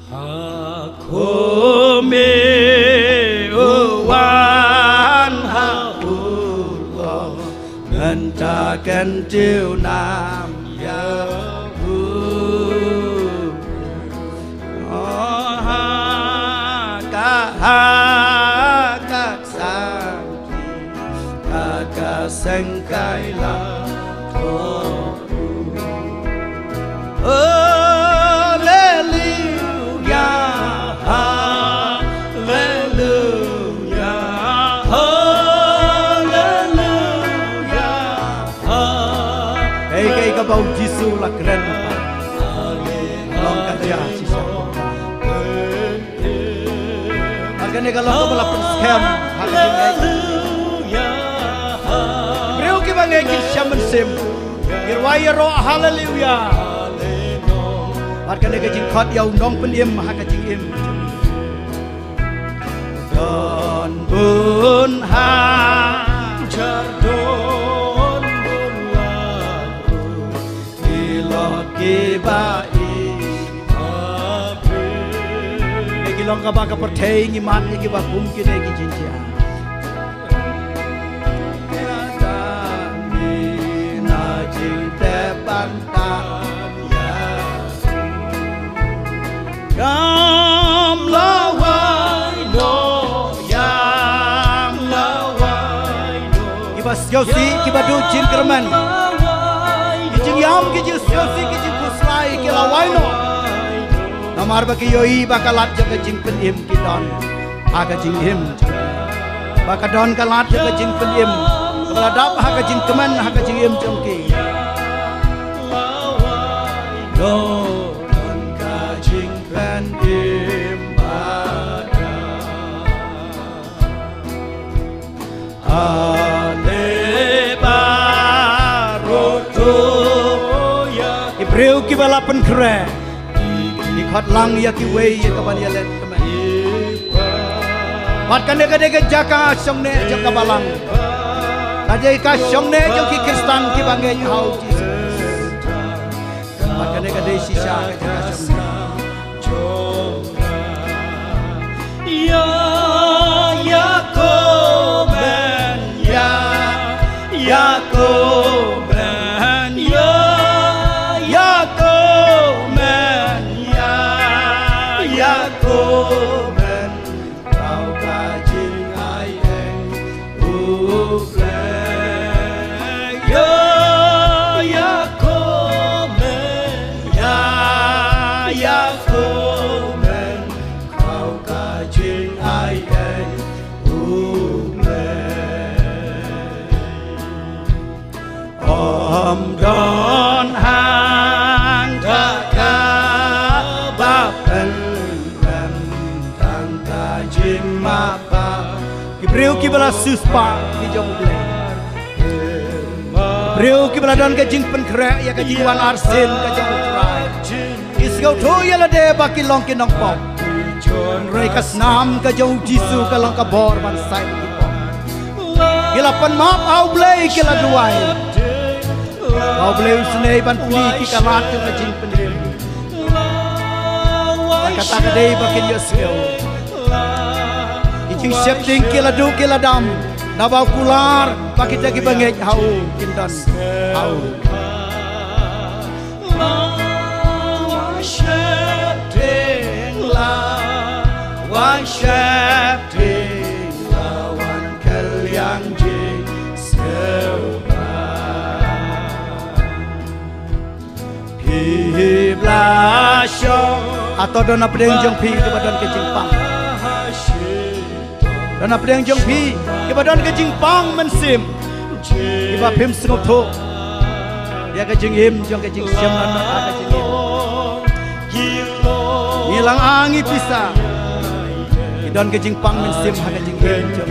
Hakome uwan haullah ngentaken tiêu nam ya hu ka sengkai la bau Jisu lah keren apa? Long kata ya Jisu. Makanya kalau kau melakukan scam, beriu kita ngekir shaman sim, irwaya roh haleluya. Makanya kajing kot yau nong penim hakajing im. Don bun ha jardon kibai ape egi longka baka pertei ngi man egi bakum kine egi jinja ni na jing te pantan ya gam lawai no yam lawai no ibas yosi kibadu jin kerman yam kijil siosi kijil kuslai kilawai no namar baki yoi bakalat jaga jing penim kidon aga jing him baka don kalat jaga jing penim keladap aga jing keman aga jing him jongki don ka jing penim bada Beriu ki balapan kere, ikut lang ya ki wei ya kapan ya let kemen. Matkan dega jaka song ne jaka balang, aja ika song ne joki Kristen ki bangai hau Jesus. Matkan dega sisa ke jaka song ne. Ya Koben ya Koben Komen kau kajing ayeng upleng ya komen ya komen kau kajing ayeng upleng om don hang kakak bapen mapa beriu ki bala suspa ki jong ble beriu ki bala don ka jing pen kre ya ka jing wan arsin ka jong trai isgau tho ya la de ba ki long ki nong pom rei ka snam ka jong Jisu ka long ka bor ban sai ki pom gila pen map au ble ki la duai au ble usne ban pli ki ka lat ka jing pen kata ka dei ba ki yesgau King shifting kila du kila dam nabau kular pakit lagi bangej hau kindan hau one shifting lawan kalian jing sewa Piblasyo atau dona pedeng jong pi ke badan ke jingpang dona pedeng jong pi ke badan ke jingpang mensim iba pim sengok tho dia ke jinghim jong ke jing siam lan ke jinghim hilang angi pisah idon ke jingpang mensim ha ke jinghim jong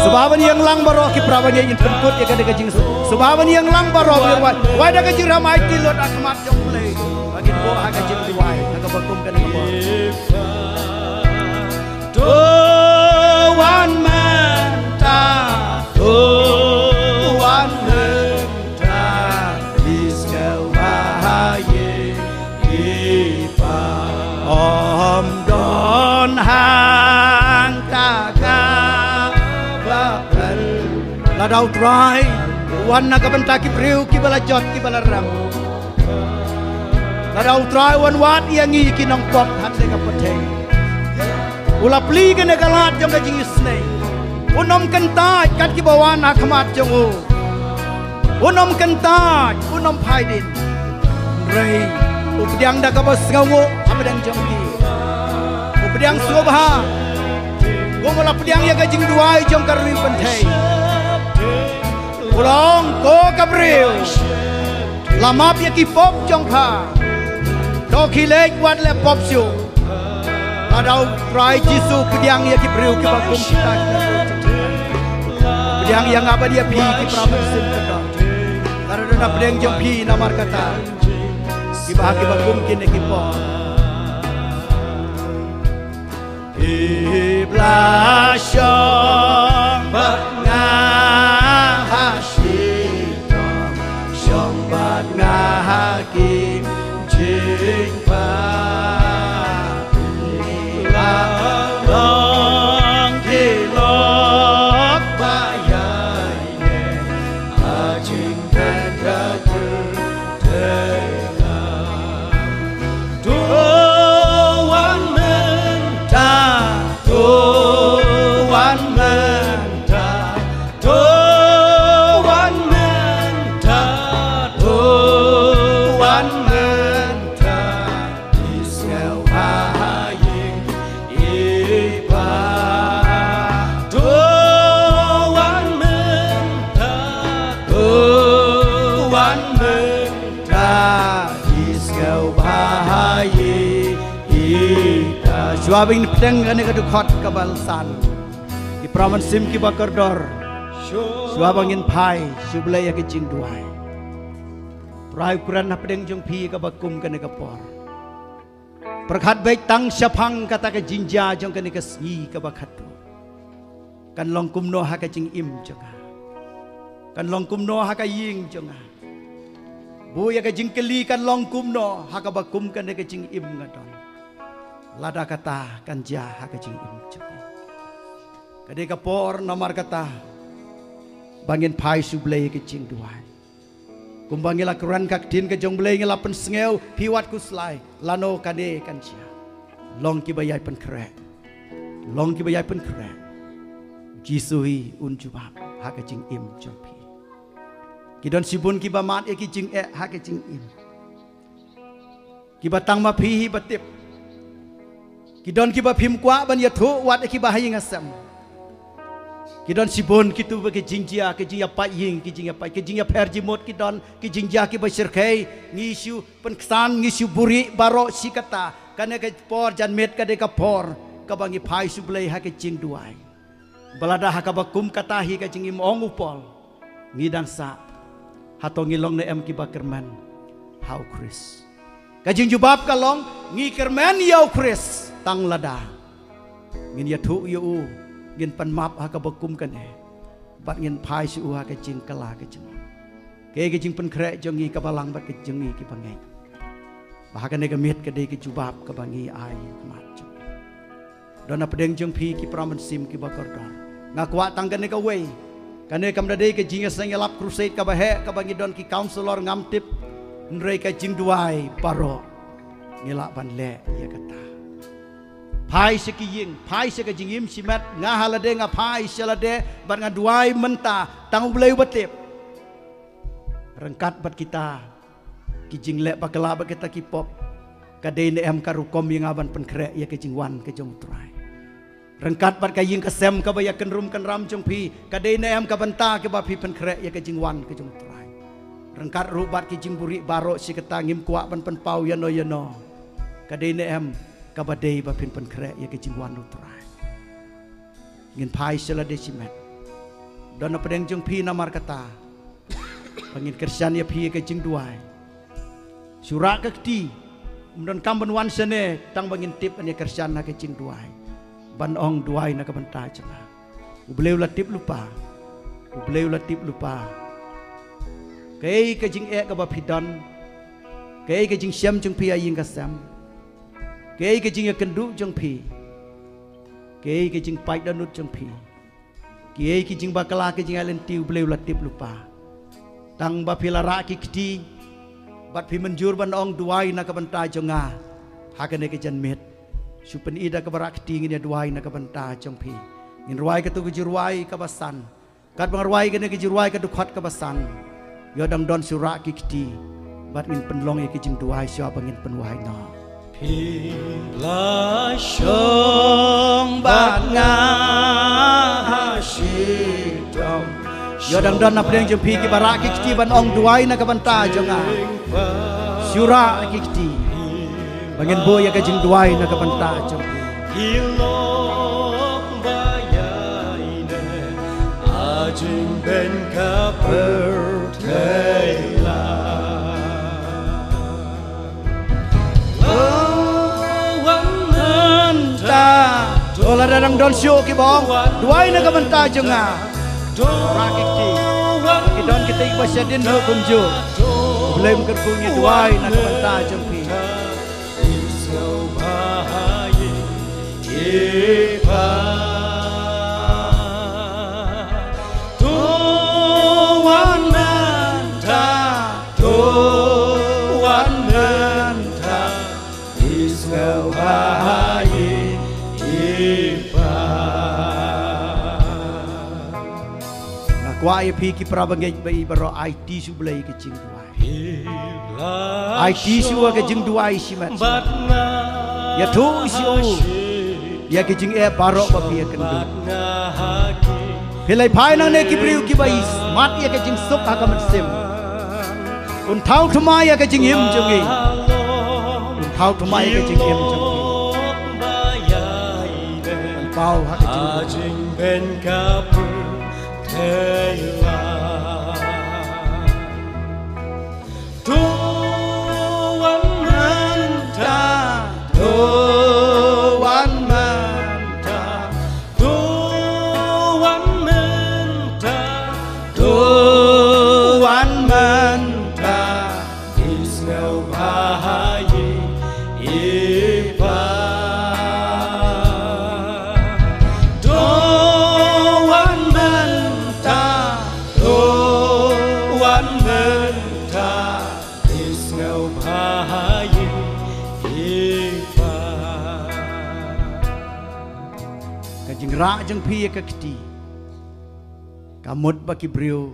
Subaban yang lang baro ki prawan yang temput ya kada kajing subaban yang lang baro wirwan wai da kajing ramai tilot akmat jong play bagi bo ha kajing diwai aga bakum kan bo on hang taga bakan la dau trai wan na ka banta ki priu ki bala jot ki bala ram la dau trai wan wat yang ngi ki nong pop han de ka pathe ula pli ke ne galat jong ka jing isne unom kan ta kat ki bawan na khamat jong u unom kan ta unom phai din rei updiang da ka bos ngawo amadang jong ki updiang subha gomala pdiang ya ka jing duai jong ka ri panthe ulong ko kabril lamap ya ki pop jong pha do ki lek wat le pop su adau try jisu pediang ya ki breu ki bagum kita pediang yang apa dia pi ki pramen sim kada karena na pediang jong pi namar kata ki bahagi bagum ki ne ki po iblasyong bat ngahasita syong bat ngahakim jing pa Suabing pedang kane ka dukhot ka balsan ki praman sim ki bakardor suabangin phai sublay ya ki jing duai prai kuran na pedang jong phi ka bakum kane ka por prakhat baik tang syapang kata ka jinja jong kane ka sgi ka bakhatu kan long kumno ha ka jing im jonga kan long kumno ha ka ying jonga bu ya ka jing keli kan long kumno ha ka bakum kane ka jing im ngadon lada kata kanja haka jing im cepi kade kapor nomor kata bangin pai sublay ke jing duai kumbangila kuran kak din ke jong blay ngela pen sngeu piwat kuslai lano kade kanja long ki bayai pen krek long ki bayai pen krek jisui un jubab haka jing im cepi kidon sibun ki bamat e ki jing e haka jing im ki batang ma phi batip kidon kiba phim kwa ban ya thu wat ki ba haying asam kidon sibon kitu ba ke jingjia ke jingia pa ying ki jingia pa ke jingia pher jimot kidon ki jingjia ki ba sirkhai ngisu penksan ngisu buri baro sikata kane ke por jan met ka de ka por ka bangi phai sublei ha ke jing duai balada ha ka ba kum kata hi ka jingi mong upol ngidang sa hato ngilong ne em ki ba kerman how chris ka jing jubab ka long ngi kerman yau chris tang lada ngin ya thu yu ngin pan map ha ka bakum kan e bat ngin phai su ha ka jing kala ka jing ke jing pan kre jongi ka balang bat ka jingi ki pangai ba ka ne ka met ka de ki jubab ka bangi ai mat jong dona pedeng jong phi ki praman sim ki bakordor ngakwa tang kan ne ka wei kan ne kam da de ka jing sang lap crusade ka ba he ka bangi don ki counselor ngam tip nrei ka jing duai paro ngila ban le ya kata pai seki ying pai seki jingim simat nga halade nga pai selade bat nga duai menta tang bleu batep rengkat bat kita ki jing le bakala ba kita ki pop kade ne em karukom yang aban penkre ya ke jingwan ke jong trai rengkat bat ka ying kesem ka ba ya kenrum kan ram jong phi kade ne em ka banta ke ba phi penkre ya ke jingwan ke jong trai rengkat rubat ki jing buri baro si kata ngim kuak ban pen pau ya no kade ne em kabadai ba pin pen kre ya ke jingwan utrai ngin pai sela desimet dona pedeng jong phi namar kata pangin kersan ya phi ke jing duai sura ke ti don kamban wan sene tang bangin tip ane kersan na ke jing duai ban ong duai na ka banta janga ubleu la tip lupa kei ke jing e ka ba pidon kei ke jing syam jong phi aying ka sam kei ke jing ya kendu jong phi Kiai ke jing pai danut jeng pi. Kiai ke jing bakala ke jing alen tiu bleu latip lupa. Tang ba pilara ki kdi bat pi menjur ban ong duai na ka banta jonga. Hakane ke jan met. Supen ida ka barak kdi ngin duai na ka banta jong pi. Ngin ruai ka tu ke ruai ka basan. Kat bang ruai ke ne ke ruai ka du khat ka basan. Yo dam don sura ki kdi bat ngin penlong ke jing duai sia bangin penwai no. Pi la shong bat nga shidom. Yo dang don apreng jeng pi ki barak ki kdi ban ong duai na ka banta jonga. Sura ki kdi. Bangin bo ya ka jing duai na ka banta jong pi. Hilok bayaine ajing ben ka pertela. Ola dadang don show ki bong duai na ka banta jonga. Rakik ti ki don kita ik basyadin ho kumju. Belum kerkunya duai na ka banta jong pi. Tuan menta, Tuan menta, Israel bahaye ipa. Kuai pi ki prabangej bai baro IT su belai ke jing duai. IT su ke jing duai simat. Ya tu siu. Ya ke jing e baro ba pi kendu. Pilai pai nang ne ki priu ki bai mat ya ke jing sok ha ka sim. Un thau thuma ya ke jing him jongi. Un thau thuma ya ke jing him jongi. Pau ha ke jing ben ka Tela Tuan menta, Tuan menta, Tuan menta, Tuan menta, Israel bahaye ipa. Kajing ra jeng pi ka kti. Kamut ba ki brio